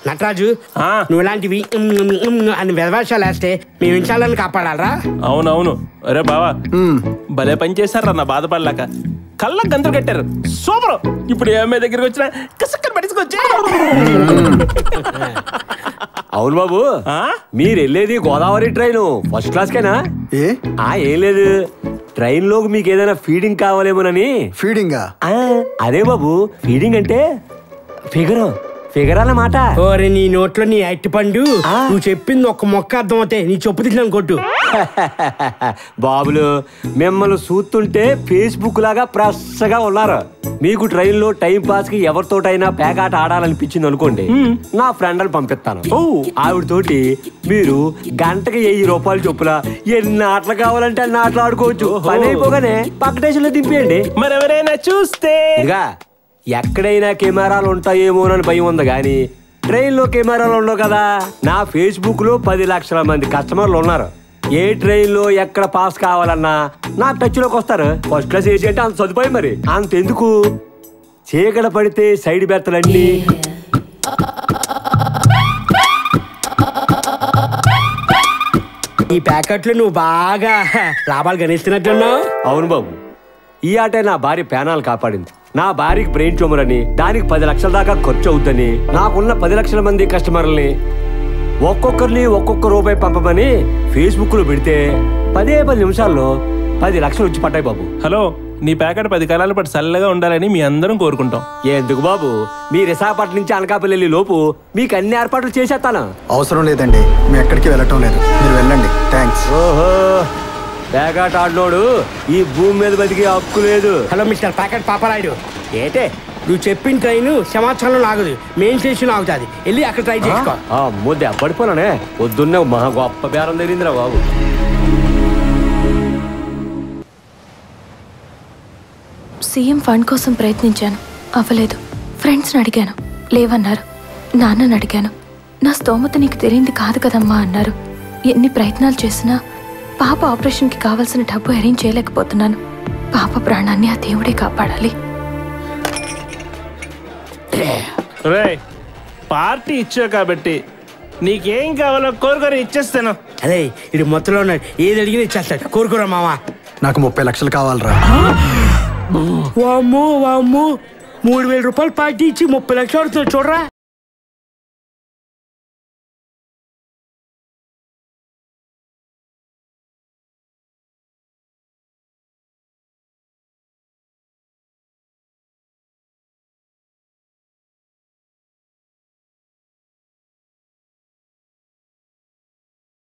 నటరాజు, నువ్వు ఇలాంటివి అని వ్యవసాయాలు వేస్తే మేము ఇంచాలని కాపాడాలరా? అవునవును. అరే బావా, భలే పని చేశారా నా బాధపడలేక. కళ్ళ గంతులు కట్టారు, సూపర్. ఇప్పుడు ఏ అమ్మాయి దగ్గరికి వచ్చినా కసక్కని పట్టుకొచ్చే. అవును బాబు, మీరు వెళ్ళేది గోదావరి ట్రైన్ ఫస్ట్ క్లాస్కేనా? ఏం లేదు, ట్రైన్ లోకి మీకు ఏదైనా ఫీడింగ్ కావాలేమోనని. ఫీడింగా? అదే బాబు, ఫీడింగ్ అంటే ఫిగర్ అన్నమాట. ఓరే నీ నోట్లో నీ అట్టి పండు, నువ్వు చెప్పింది ఒక్క మొక్క అర్థం అవుతాయి, నీ చెప్పు తిన్నాను కొట్టు. బాబులు, మిమ్మల్ని చూస్తుంటే ఫేస్బుక్ లాగా ఫ్రెష్గా ఉన్నారు. మీకు ట్రైన్ లో టైం పాస్ కి ఎవరితోటైనా పేకాట ఆడాలనిపించింది అనుకోండి, నా ఫ్రెండ్ అని పంపిస్తాను. ఆవిడతోటి మీరు గంటకి 1000 రూపాయలు చొప్పున ఎన్ని ఆటలు కావాలంటే అన్ని ఆటలు ఆడుకోవచ్చు. పని అయిపోగానే పక్క స్టేషన్ లో దింపేయండి. మరి ఎవరైనా చూస్తే ఎక్కడైనా కెమెరాలు ఉంటాయేమోనని భయం ఉంది గానీ ట్రైన్ లో కెమెరాలు ఉండవు కదా. నా ఫేస్బుక్ లో 10 లక్షల మంది కస్టమర్లు ఉన్నారు. ఏ ట్రైన్ లో ఎక్కడ పాస్ కావాలన్నా నా టచ్ లోకి వస్తారు. ఫస్ట్ క్లాస్ ఏసీ అంటే అంత సదుపాయం, మరి అంతెందుకు, చీకట పడితే సైడ్ బెర్తలన్నీ ఈ ప్యాకెట్లు నువ్వు బాగా లాభాలు గణిస్తున్నట్టున్నావు. అవును బాబు, ఈ ఆటే నా భార్య ప్రాణాలు కాపాడింది. నా భార్యకి బ్రెయిన్ ట్యూమర్ అని దానికి 10 లక్షల దాకా ఖర్చు అవుతుందని నాకున్న 10 లక్షల మంది కస్టమర్లని ఒక్కొక్కరిని ఒక్కొక్క రూపాయి పంపమని ఫేస్బుక్ లో పెడితే 10 నిమిషాల్లో 10 లక్షలు వచ్చి పడ్డాయి బాబు. హలో, నీ ప్యాకెట్ 10 కాలాల పాటు చల్లగా ఉండాలని మీ అందరం కోరుకుంటాం. ఎందుకు బాబు, మీ విశాఖపట్నం నుంచి అనకాపల్లి లోపు మీకు అన్ని ఏర్పాట్లు చేసేస్తాను. అవసరం లేదండి, మేము ఎక్కడికి వెళ్ళటం లేదు, మీరు వెళ్ళండి. థ్యాంక్స్. ఓహో, ప్యాకెట్ ఆడినోడు ఈ భూమి మీద బతికే హక్కు లేదు. హలో మిస్టర్ ప్యాకెట్ పాపరాయుడు, ఏంటే నువ్వు చెప్పిన ట్రైన్ సమాచారం ఆగదు, మెయిన్ స్టేషన్ ఆగుతుంది, వెళ్ళి అక్కడ ట్రై చేసుకో. ముద్ద పడిపోనానే, పొద్దున్నే మహా గొప్ప బేరం జరిగిందిరా బాబు. సీఎం ఫండ్ కోసం ప్రయత్నించాను, అవ్వలేదు. ఫ్రెండ్స్ని అడిగాను, లేవన్నారు. నాన్నని అడిగాను, నా స్తోమత నీకు తెలియంది కాదు కదమ్మా అన్నారు. ఎన్ని ప్రయత్నాలు చేసినా పాప ఆపరేషన్కి కావాల్సిన డబ్బు అరేంజ్ చేయలేకపోతున్నాను. పాప ప్రాణాన్ని ఆ దేవుడే కాపాడాలి. పార్టీ ఇచ్చావు కాబట్టి నీకేం కావాలో కోరుకొని ఇచ్చేస్తాను. అదే ఇది మొత్తంలో ఉన్నాడు, ఏది అడిగినా ఇచ్చేస్తాడు. కోరుకోరా మావా. నాకు 30 లక్షలు కావాలరా. వామ్మో వామ్మో, 3000 రూపాయలు పార్టీ ఇచ్చి 30 లక్షలు అవుతుంది చూడరా.